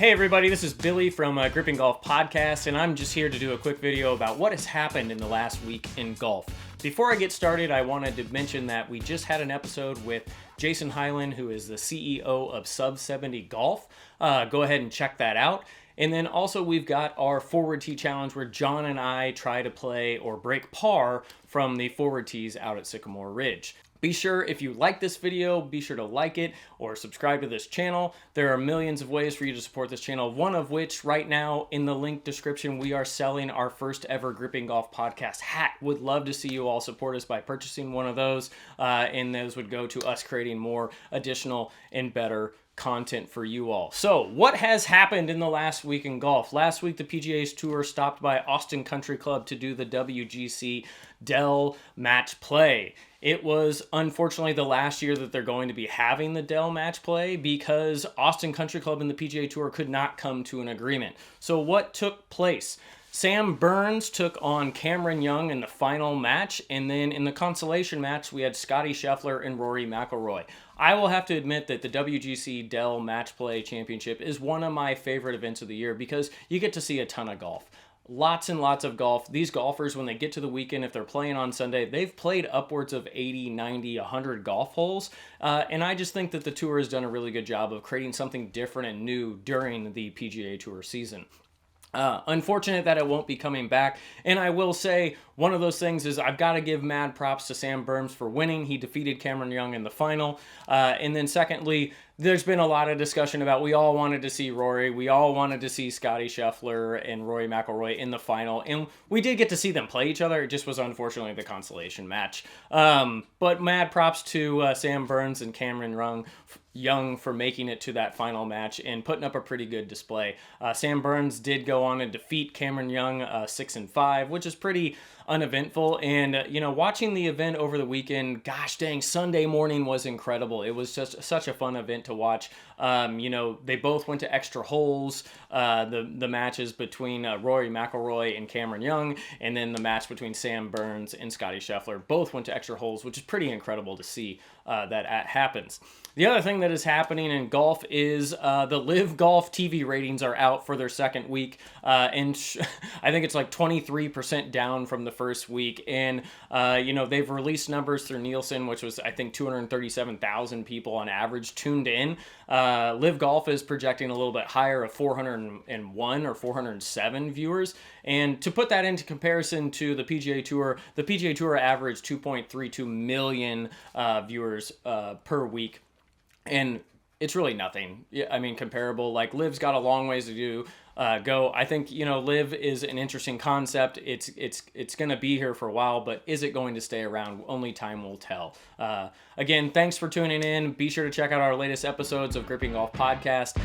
Hey everybody, this is Billy from Gripping Golf Podcast, and I'm just here to do a quick video about what has happened in the last week in golf. Before I get started, I wanted to mention that we just had an episode with Jason Hyland, who is the CEO of Sub 70 Golf. Go ahead and check that out. And then also we've got our forward tee challenge where John and I try to play or break par from the forward tees out at Sycamore Ridge. Be sure, if you like this video, be sure to like it or subscribe to this channel. There are millions of ways for you to support this channel, one of which right now in the link description, we are selling our first ever Gripping Golf Podcast hat. Would love to see you all support us by purchasing one of those, and those would go to us creating more additional and better content for you all. So what has happened in the last week in golf? Last week, the PGA's Tour stopped by Austin Country Club to do the WGC-Dell match play. It was unfortunately the last year that they're going to be having the Dell match play because Austin Country Club and the PGA Tour could not come to an agreement. So what took place? Sam Burns took on Cameron Young in the final match, and then in the consolation match, we had Scotty Scheffler and Rory McIlroy. I will have to admit that the WGC-Dell Match Play Championship is one of my favorite events of the year because you get to see a ton of golf. Lots and lots of golf. These golfers, when they get to the weekend, if they're playing on Sunday, they've played upwards of 80, 90, 100 golf holes. And I just think that the Tour has done a really good job of creating something different and new during the PGA Tour season. Unfortunate that it won't be coming back. And I will say one of those things is I've got to give mad props to Sam Burns for winning. He defeated Cameron Young in the final. And then secondly, there's been a lot of discussion about we all wanted to see Rory. We all wanted to see Scotty Scheffler and Rory McIlroy in the final. And we did get to see them play each other. It just was unfortunately the consolation match. But mad props to Sam Burns and Cameron Young for making it to that final match and putting up a pretty good display. Sam Burns did go on and defeat Cameron Young 6-5, which is pretty uneventful. And watching the event over the weekend, gosh dang, Sunday morning was incredible. It was just such a fun event to watch. They both went to extra holes. The matches between Rory McIlroy and Cameron Young, and then the match between Sam Burns and Scotty Scheffler both went to extra holes, which is pretty incredible to see that happens. The other thing that is happening in golf is the Live Golf TV ratings are out for their second week, and I think it's like 23% down from the first week. And they've released numbers through Nielsen, which was I think 237,000 people on average tuned in. Live Golf is projecting a little bit higher of 401 or 407 viewers. And to put that into comparison to the PGA Tour averaged 2.32 million viewers per week. And it's really nothing. I mean, comparable. Like Live's got a long ways to go. I think Live is an interesting concept. It's going to be here for a while, but is it going to stay around? Only time will tell. Again, thanks for tuning in. Be sure to check out our latest episodes of Gripping Golf Podcast.